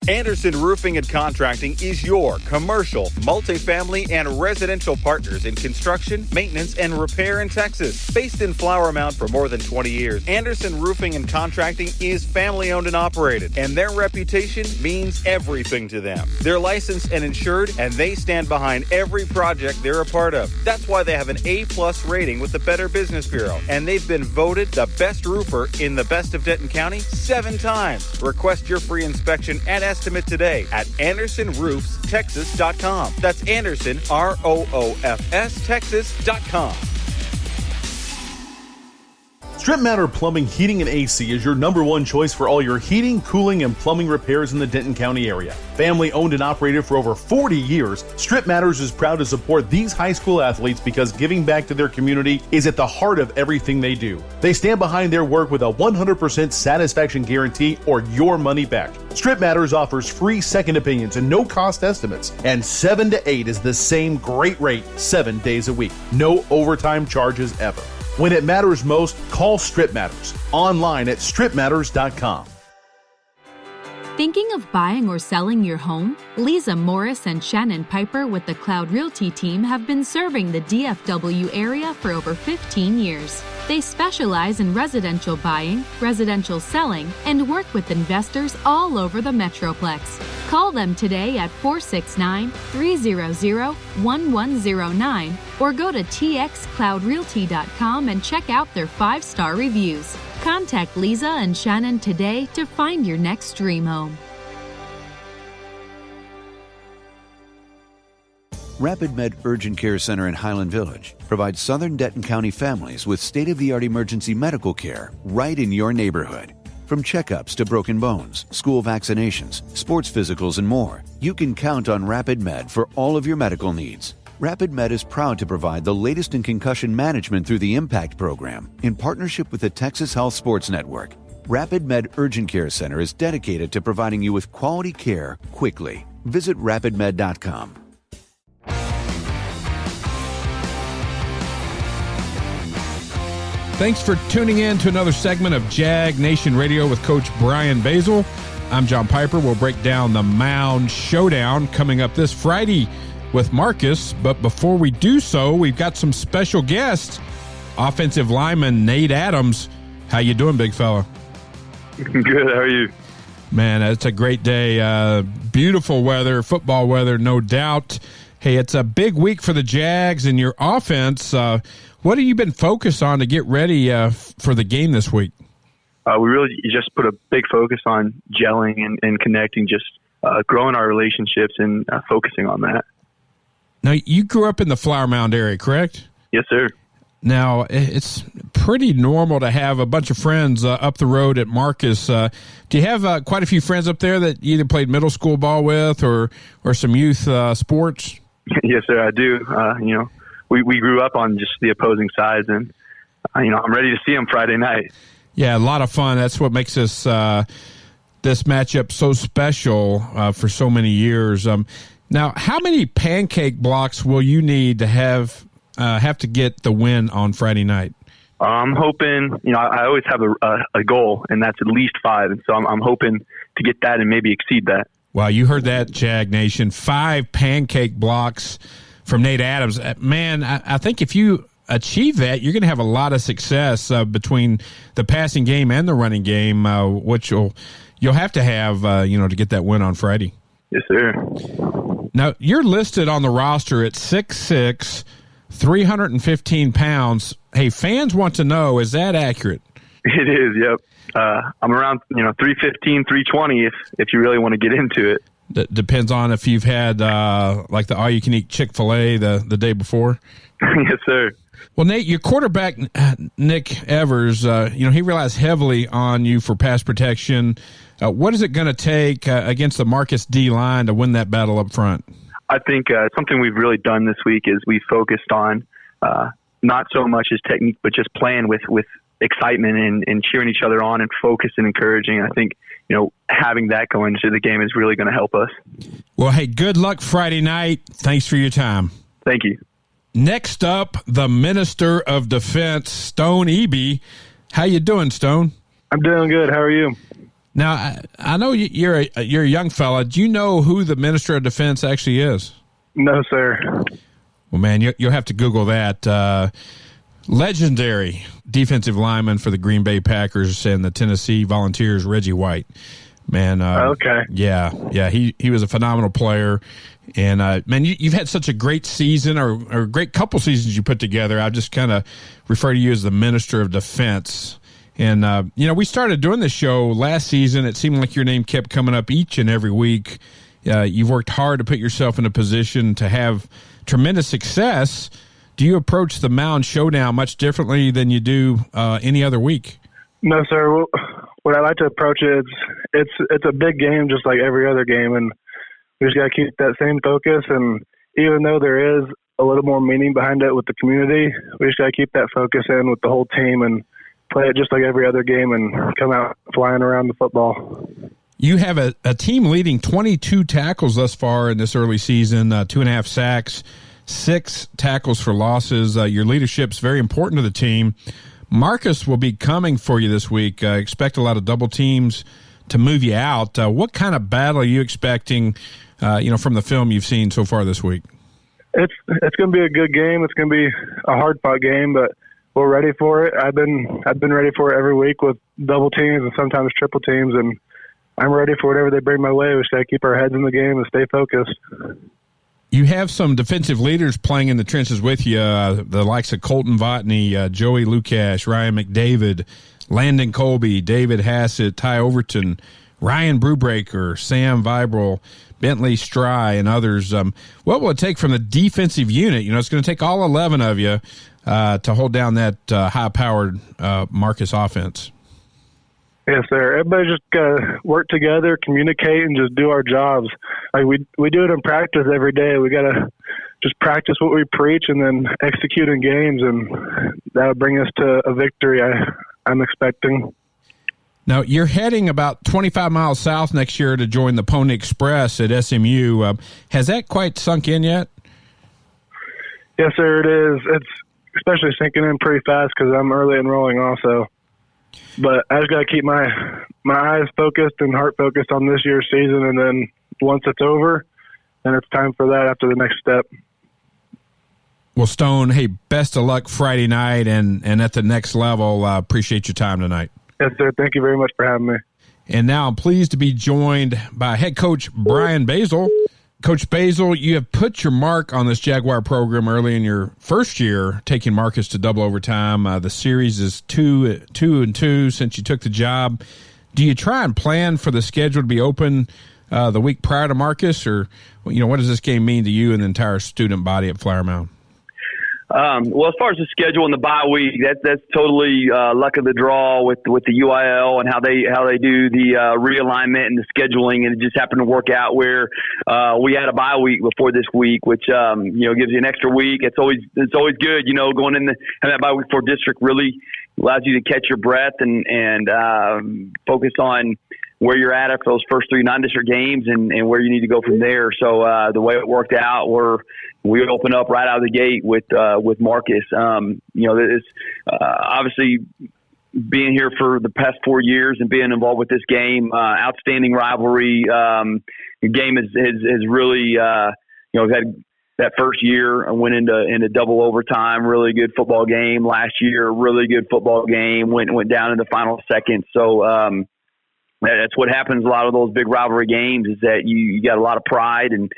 Anderson Roofing and Contracting is your commercial, multifamily, and residential partners in construction, maintenance, and repair in Texas. Based in Flower Mound for more than 20 years, Anderson Roofing and Contracting is family-owned and operated, and their reputation means everything to them. They're licensed and insured, and they stand behind every project they're a part of. That's why they have an A-plus rating with the Better Business Bureau, and they've been voted the best roofer in the Best of Denton County 7 times. Request your free inspection and estimate today at AndersonRoofsTexas.com. That's Anderson, ROOFS, Texas.com. Strittmatter Plumbing, Heating, and AC is your #1 choice for all your heating, cooling, and plumbing repairs in the Denton County area. Family owned and operated for over 40 years, Strittmatters is proud to support these high school athletes because giving back to their community is at the heart of everything they do. They stand behind their work with a 100% satisfaction guarantee or your money back. Strittmatters offers free second opinions and no-cost estimates, and 7 to 8 is the same great rate 7 days a week. No overtime charges ever. When it matters most, call Strittmatters. Online at strittmatters.com. Thinking of buying or selling your home? Lisa Morris and Shannon Piper with the Cloud Realty team have been serving the DFW area for over 15 years. They specialize in residential buying, residential selling, and work with investors all over the Metroplex. Call them today at 469-300-1109 or go to txcloudrealty.com and check out their 5-star reviews. Contact Lisa and Shannon today to find your next dream home. Rapid Med Urgent Care Center in Highland Village provides Southern Denton County families with state-of-the-art emergency medical care right in your neighborhood. From checkups to broken bones, school vaccinations, sports physicals, and more, you can count on Rapid Med for all of your medical needs. Rapid Med is proud to provide the latest in concussion management through the IMPACT program in partnership with the Texas Health Sports Network. Rapid Med Urgent Care Center is dedicated to providing you with quality care quickly. Visit rapidmed.com. Thanks for tuning in to another segment of Jag Nation Radio with Coach Basil. I'm John Piper. We'll break down the Mound Showdown coming up this Friday with Marcus. But before we do so, we've got some special guests. Offensive lineman Nate Adams. How you doing, big fella? Good. How are you? Man, it's a great day. Beautiful weather, football weather, no doubt. Hey, it's a big week for the Jags and your offense. What have you been focused on to get ready for the game this week? We really just put a big focus on gelling and connecting, just growing our relationships and focusing on that. Now, you grew up in the Flower Mound area, correct? Yes, sir. Now, it's pretty normal to have a bunch of friends up the road at Marcus. Do you have quite a few friends up there that you either played middle school ball with or some youth sports? Yes, sir, I do. We grew up on just the opposing sides, and I'm ready to see them Friday night. Yeah, a lot of fun. That's what makes this matchup so special for so many years. Now, how many pancake blocks will you need to have to get the win on Friday night? I'm hoping. I always have a goal, and that's at least 5, and so I'm hoping to get that and maybe exceed that. Wow, you heard that, Jag Nation. 5 pancake blocks from Nate Adams. Man, I think if you achieve that, you're going to have a lot of success between the passing game and the running game, which you'll have to have, to get that win on Friday. Yes, sir. Now, you're listed on the roster at 6'6", 315 pounds. Hey, fans want to know, is that accurate? It is, yep. I'm around, 315, 320 if you really want to get into it. That depends on if you've had like the all-you-can-eat Chick-fil-A the day before. Yes, sir. Well, Nate, your quarterback, Nick Evers, he relies heavily on you for pass protection. What is it going to take against the Marcus D line to win that battle up front? I think something we've really done this week is we focused on not so much as technique, but just playing with excitement and cheering each other on and focus and encouraging. I think, having that going into the game is really going to help us. Well, hey, good luck Friday night. Thanks for your time. Thank you. Next up, the Minister of Defense, Stone Eby. How you doing, Stone? I'm doing good. How are you? Now, I know you're a young fella. Do you know who the Minister of Defense actually is? No, sir. Well, man, you'll have to Google that. Legendary defensive lineman for the Green Bay Packers and the Tennessee Volunteers, Reggie White. Man, okay. Yeah, he was a phenomenal player. And, man, you've had such a great season or a great couple seasons you put together. I just kind of refer to you as the Minister of Defense. And, we started doing this show last season. It seemed like your name kept coming up each and every week. You've worked hard to put yourself in a position to have tremendous success. Do you approach the Mound Showdown much differently than you do any other week? No, sir. Well, what I like to approach it, it's a big game just like every other game, and we just got to keep that same focus. And even though there is a little more meaning behind it with the community, we just got to keep that focus in with the whole team and play it just like every other game and come out flying around the football. You have a team leading 22 tackles thus far in this early season, 2.5 sacks, 6 tackles for losses. Your leadership's very important to the team. Marcus will be coming for you this week. Expect a lot of double teams to move you out. What kind of battle are you expecting, from the film you've seen so far this week? It's going to be a good game. It's going to be a hard-fought game, but we're ready for it. I've been ready for it every week with double teams and sometimes triple teams, and I'm ready for whatever they bring my way. We just got to keep our heads in the game and stay focused. You have some defensive leaders playing in the trenches with you, the likes of Colton Votney, Joey Lukash, Ryan McDavid, Landon Colby, David Hassett, Ty Overton, Ryan Brewbreaker, Sam Vibrel, Bentley Stry, and others. What will it take from the defensive unit? It's going to take all 11 of you to hold down that high-powered Marcus offense. Yes, sir. Everybody just got to work together, communicate, and just do our jobs. Like we do it in practice every day. We got to just practice what we preach and then execute in games, and that'll bring us to a victory I'm expecting. Now, you're heading about 25 miles south next year to join the Pony Express at SMU. Has that quite sunk in yet? Yes, sir, it is. It's especially sinking in pretty fast because I'm early enrolling also. But I just got to keep my eyes focused and heart focused on this year's season, and then once it's over, then it's time for that after the next step. Well, Stone, hey, best of luck Friday night and at the next level. Appreciate your time tonight. Yes, sir. Thank you very much for having me. And now I'm pleased to be joined by head coach Brian Basil. Coach Basil, you have put your mark on this Jaguar program early in your first year, taking Marcus to double overtime. The series is 2-2 since you took the job. Do you try and plan for the schedule to be open the week prior to Marcus, or what does this game mean to you and the entire student body at Flower Mound? Well, as far as the schedule and the bye week, that's totally luck of the draw with the UIL and how they do the realignment and the scheduling, and it just happened to work out where we had a bye week before this week, which gives you an extra week. It's always good, going in having that bye week for district really allows you to catch your breath and focus on where you're at after those first 3 non-district games and where you need to go from there. So the way it worked out, we open up right out of the gate with Marcus. It's obviously being here for the past 4 years and being involved with this game, outstanding rivalry. The game has really, we've had that first year went into double overtime, really good football game. Last year, really good football game, went down in the final second. So, that's what happens. A lot of those big rivalry games is that you got a lot of pride and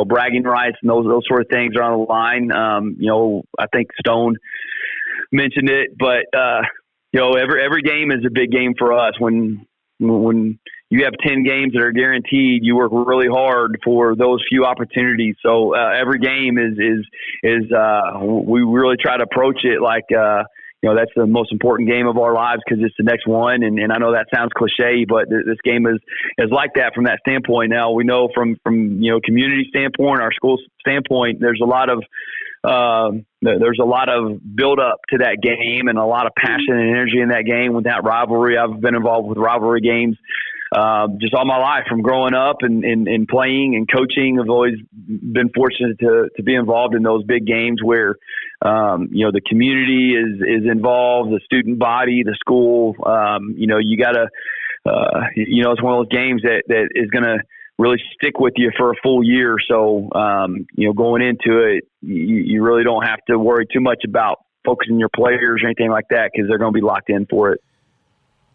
bragging rights and those sort of things are on the line. I think Stone mentioned it, but every game is a big game for us. When you have 10 games that are guaranteed, you work really hard for those few opportunities. So every game is we really try to approach it like. That's the most important game of our lives because it's the next one. And I know that sounds cliche, but this game is like that from that standpoint. Now we know from community standpoint, our school standpoint, there's a lot of build up to that game and a lot of passion and energy in that game with that rivalry. I've been involved with rivalry games just all my life from growing up and playing and coaching. I've always been fortunate to be involved in those big games where, the community is involved, the student body, the school. You got to, it's one of those games that is going to really stick with you for a full year. So, going into it, you really don't have to worry too much about focusing your players or anything like that because they're going to be locked in for it.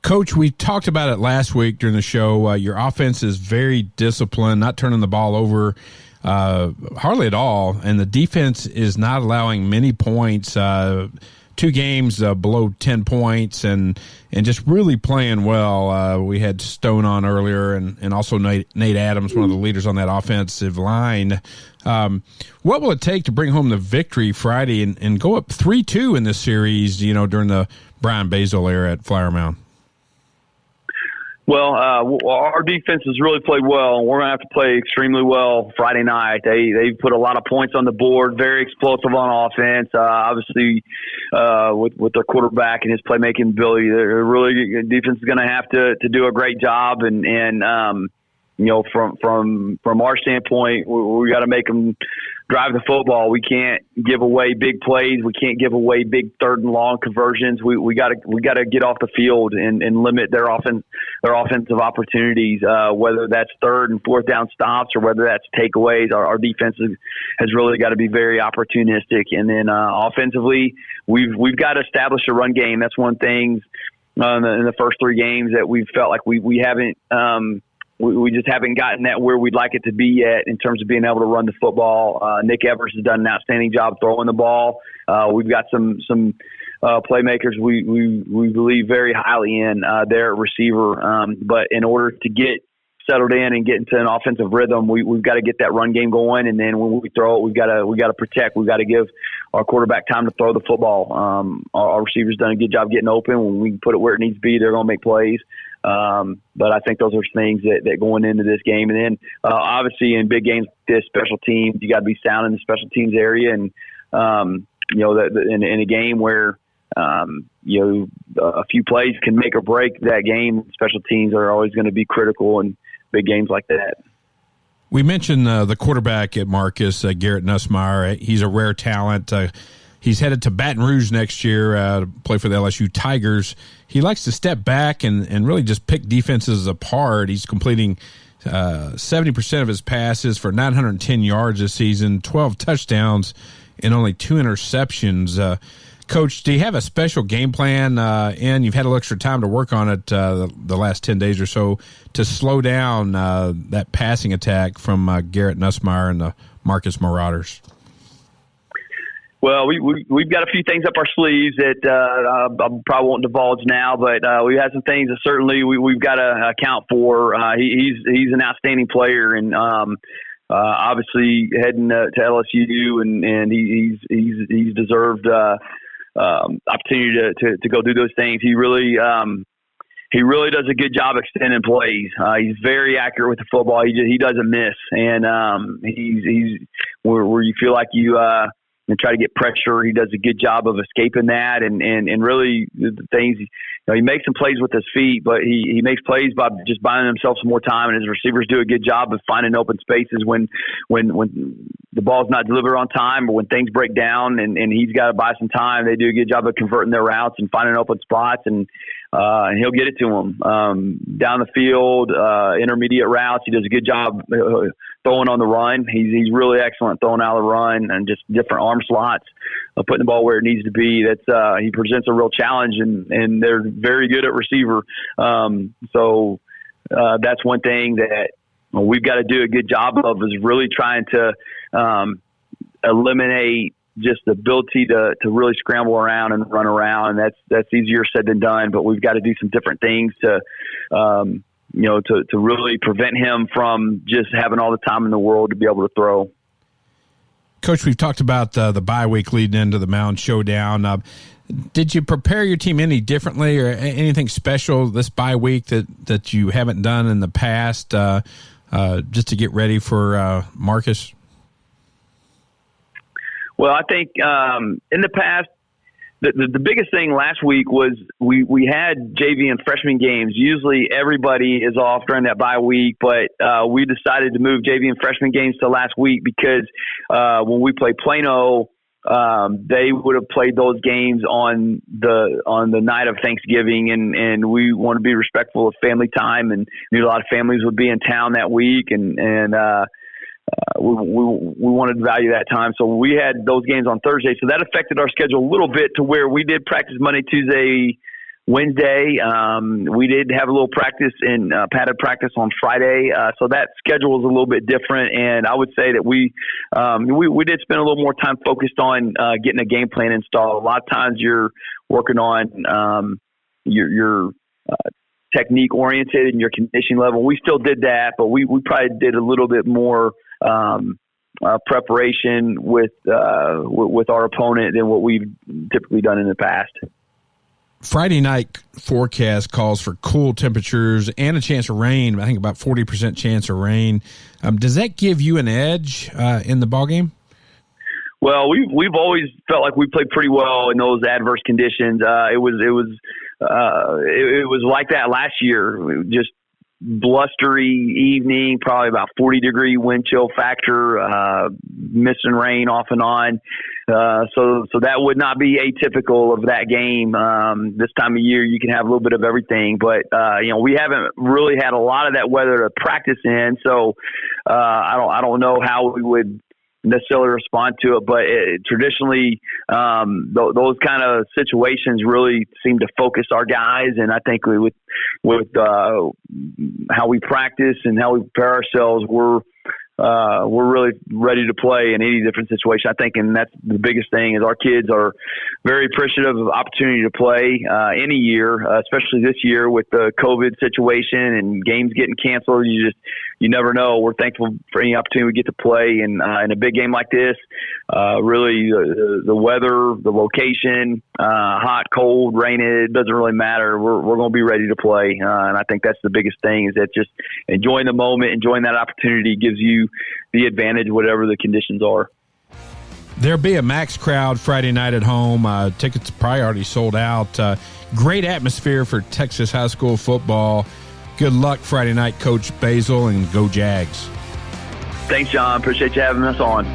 Coach, we talked about it last week during the show. Your offense is very disciplined, not turning the ball over hardly at all, and the defense is not allowing many points. 2 games below 10 points and just really playing well. We had Stone on earlier and also Nate Adams, one of the leaders on that offensive line. What will it take to bring home the victory Friday and go up 3-2 in this series, during the Brian Basil era at Flower Mound? Well, our defense has really played well, and we're going to have to play extremely well Friday night. They put a lot of points on the board, very explosive on offense. Obviously, with their quarterback and his playmaking ability, they're really defense is going to have to do a great job. And from our standpoint, we got to make them drive the football. We can't give away big plays. We can't give away big 3rd and long conversions. We got to get off the field and limit their offensive opportunities, whether that's 3rd and 4th down stops or whether that's takeaways. Our defense has really got to be very opportunistic. And then offensively, we've got to establish a run game. That's one thing in the first 3 games that we've felt like we haven't. We just haven't gotten that where we'd like it to be yet in terms of being able to run the football. Nick Evers has done an outstanding job throwing the ball. We've got some playmakers we believe very highly in there at receiver. But in order to get settled in and get into an offensive rhythm, we've got to get that run game going. And then when we throw it, we got to protect. We've got to give our quarterback time to throw the football. Our receivers done a good job getting open. When we put it where it needs to be, they're going to make plays. But I think those are things that going into this game. And then obviously in big games like this, special teams, you got to be sound in the special teams area. And, in a game where, a few plays can make or break that game, special teams are always going to be critical in big games like that. We mentioned the quarterback at Marcus, Garrett Nussmeier. He's a rare talent. He's headed to Baton Rouge next year to play for the LSU Tigers. He likes to step back and really just pick defenses apart. He's completing 70% of his passes for 910 yards this season, 12 touchdowns, and only 2 interceptions. Coach, do you have a special game plan, and you've had a little extra time to work on it the last 10 days or so, to slow down that passing attack from Garrett Nussmeier and the Marcus Marauders? Well, we've got a few things up our sleeves that I probably won't divulge now, but we had some things that certainly we've got to account for. He's an outstanding player, and obviously heading to LSU, and he's deserved opportunity to go do those things. He really does a good job extending plays. He's very accurate with the football. He doesn't miss, and he's where you feel like you. And try to get pressure. He does a good job of escaping that, and really the things. He makes some plays with his feet, but he makes plays by just buying himself some more time, and his receivers do a good job of finding open spaces when the ball's not delivered on time or when things break down, and he's got to buy some time. They do a good job of converting their routes and finding open spots, and he'll get it to them down the field, intermediate routes. He does a good job throwing on the run. He's really excellent throwing out of the run and just different arm slots, putting the ball where it needs to be. He presents a real challenge, and they're very good at receiver. So that's one thing that we've got to do a good job of, is really trying to eliminate just the ability to really scramble around and run around. That's easier said than done, but we've got to do some different things to really prevent him from just having all the time in the world to be able to throw. Coach, we've talked about the bye week leading into the Mound Showdown. Did you prepare your team any differently or anything special this bye week that you haven't done in the past just to get ready for Marcus? Well, I think in the past, the biggest thing last week was we had JV and freshman games. Usually everybody is off during that bye week, but we decided to move JV and freshman games to last week because when we play Plano, they would have played those games on the night of Thanksgiving, and we want to be respectful of family time, and a lot of families would be in town that week, and we wanted to value that time. So we had those games on Thursday. So that affected our schedule a little bit to where we did practice Monday, Tuesday, Wednesday. We did have a little practice in padded practice on Friday. So that schedule was a little bit different. And I would say that we did spend a little more time focused on getting a game plan installed. A lot of times you're working on your technique oriented and your conditioning level. We still did that, but we probably did a little bit more preparation with our opponent than what we've typically done in the past. Friday night forecast calls for cool temperatures and a chance of rain. I think about 40% chance of rain. Does that give you an edge in the ballgame? Well, we've always felt like we played pretty well in those adverse conditions. It was like that last year. Just blustery evening, probably about 40-degree wind chill factor, missing rain off and on. So that would not be atypical of that game. This time of year, you can have a little bit of everything, but we haven't really had a lot of that weather to practice in. So I don't know how we would necessarily respond to it, but traditionally those kind of situations really seem to focus our guys, and I think with how we practice and how we prepare ourselves, we're really ready to play in any different situation, I think. And that's the biggest thing is our kids are very appreciative of the opportunity to play any year, especially this year with the COVID situation and games getting canceled. You never know. We're thankful for any opportunity we get to play in a big game like this. Really, the weather, the location, hot, cold, rain, it doesn't really matter. We're going to be ready to play. And I think that's the biggest thing is that just enjoying the moment, enjoying that opportunity gives you the advantage, whatever the conditions are. There'll be a max crowd Friday night at home. Tickets probably already sold out. Great atmosphere for Texas high school football. Good luck Friday night, Coach Basil, and go Jags. Thanks, John. Appreciate you having us on.